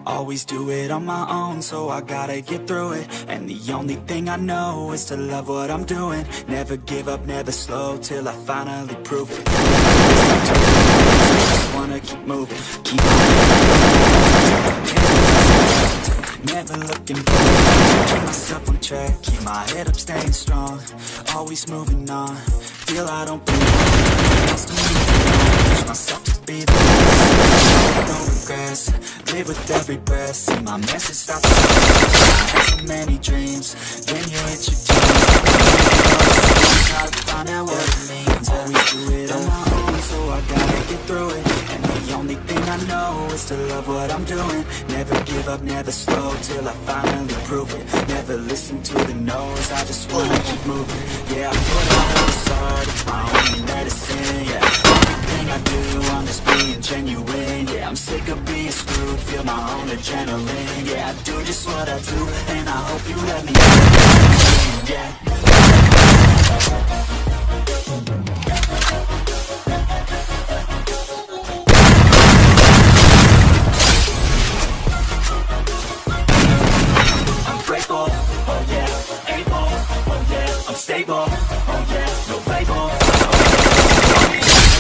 Always do it on my own, so I gotta get through it. And the only thing I know is to love what I'm doing. Never give up, never slow, till I finally prove it. Just wanna keep moving, keep never looking back. Keep myself on track, keep my head up, staying strong. Always moving on, feel I don't belong. Push myself to be the best. No regrets, live with every breath. See my message start to I had so many dreams, then you hit your teens. Try to find out what it means. Always do it on my own, so I gotta get through it. And the only thing I know is to love what I'm doing. Never give up, never slow, till I finally prove it. Never listen to the no's, I just wanna keep moving. Yeah, I put out all this art, it's my only medicine. Yeah, everything I do, I'm just being genuine. Yeah, I'm sick of being screwed, feel my own adrenaline. Yeah, I do just what I do, and I hope you let me in. Yeah. Stable, oh yeah, no label.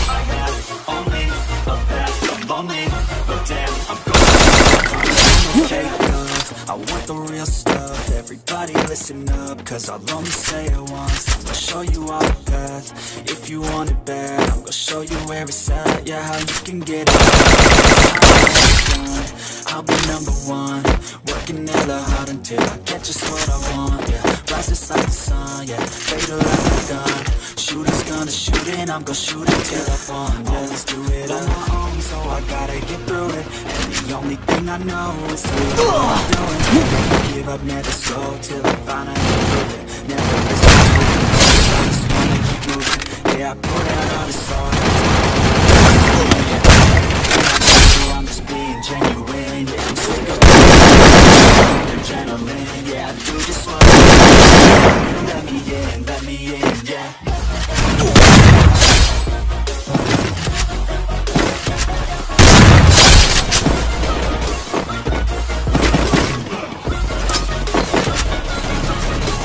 I have only a path, I'm lonely, but damn, I'm going. Okay, love, I want the real stuff. Everybody listen up, cause I'll only say it once. I'm gonna show you all the path, if you want it bad. I'm gonna show you where it's at, yeah, how you can get it. I'll be number one, working hella hard until I get just what I want, yeah. Rise just like the sun, yeah, fatal like a gun. Shooter's gonna shoot and I'm gonna shoot until I fall. Always do it on my own, so I gotta get through it. And the only thing I know is to love what I'm doing. Never give up, never slow, till I finally prove it. Never listen to it, I just wanna keep moving. Yeah, I put out all this art. I'm just being genuine, yeah, I'm sick of adrenaline. Yeah, I do just what I do. Let me in, yeah.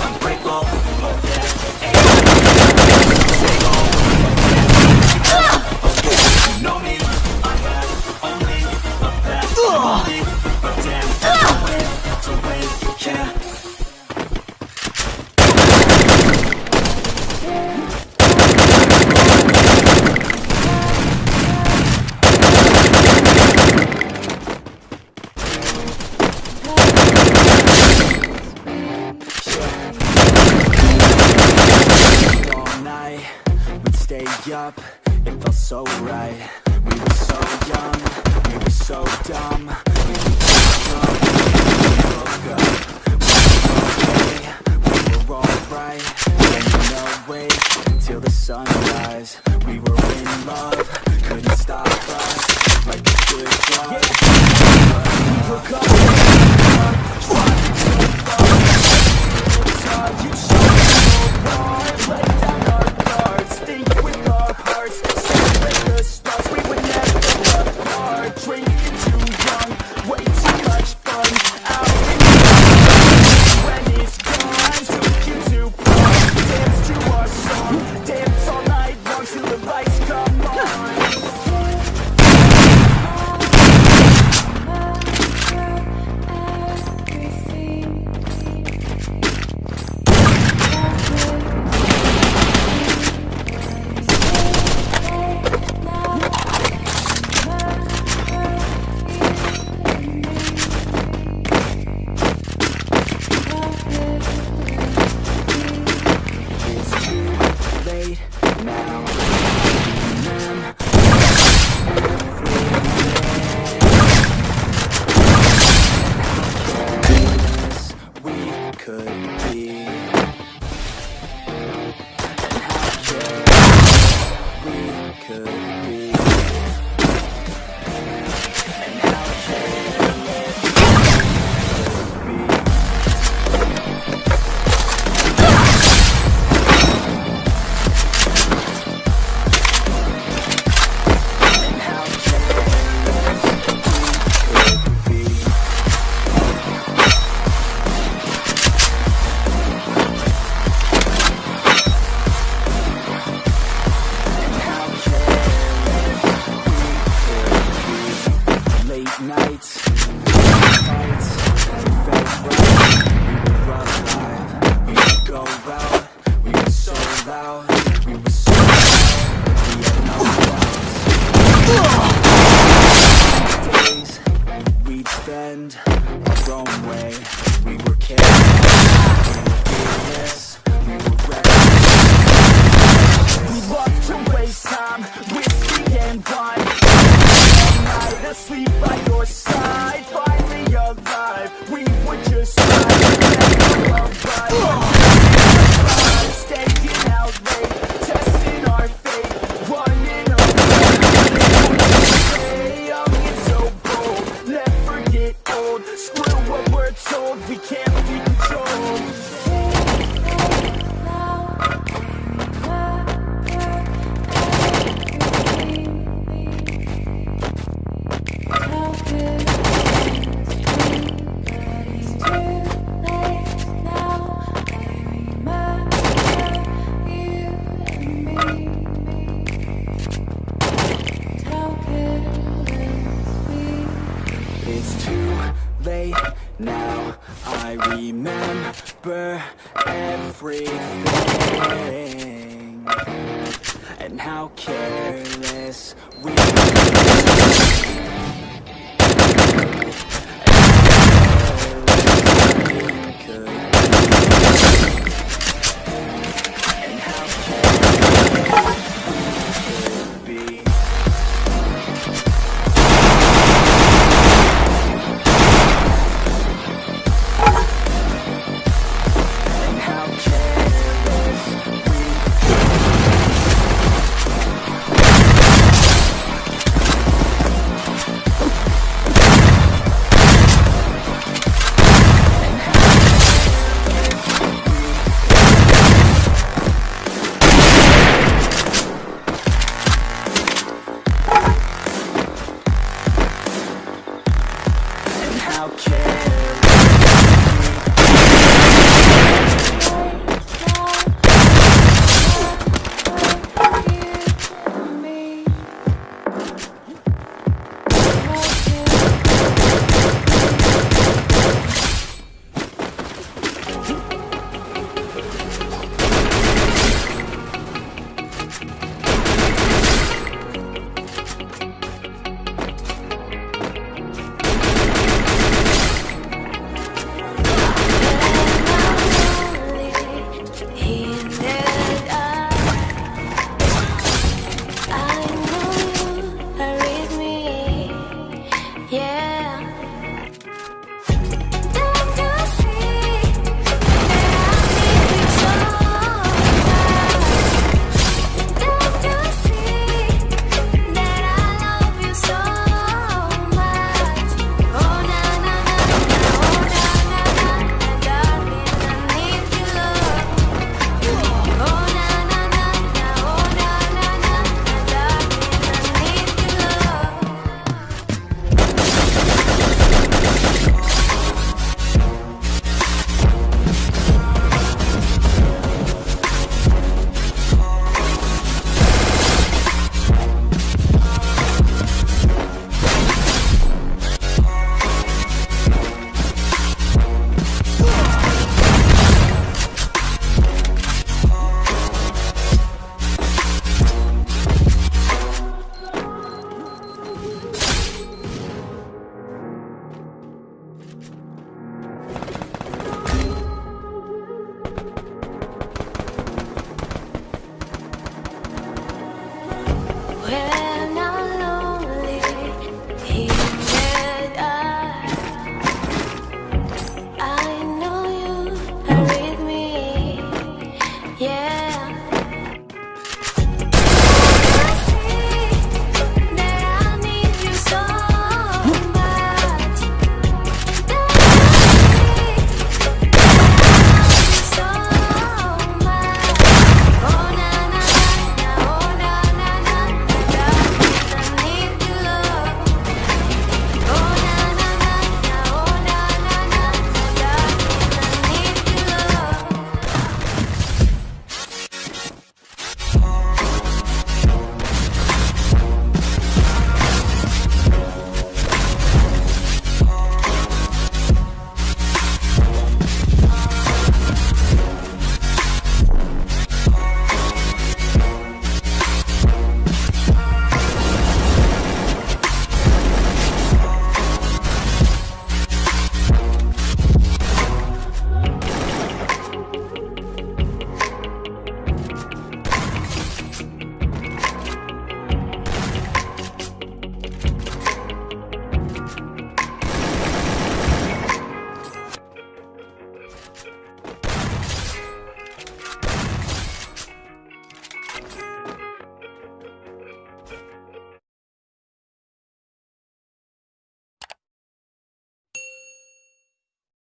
I'm grateful, oh yeah. You know me, I have only a path, only, but damn, to win, yeah. Up, it felt so right. We were so young, we were so dumb. We woke up, we were alright. And no wait till the sunrise. We were in love, couldn't stop us. Like a good drug. We were you showed me no heart, lay down our guards, think with our hearts, celebrate the stars, we would never go apart, drinking too young, We would go out, we were so loud, we were so loud, we had no doubts. Days we'd spend our own way, we were careless, we were fearless, we were reckless. We loved to waste time, whiskey and wine, all night asleep by your side, finally alive, we would just ride, never arrive. Staying out late, testing our fate, running away. Young and so bold, never get old. Screw what we're told, we can't be controlled. It's too late now, I remember everything, and how careless we could, and how careless we could be. How careless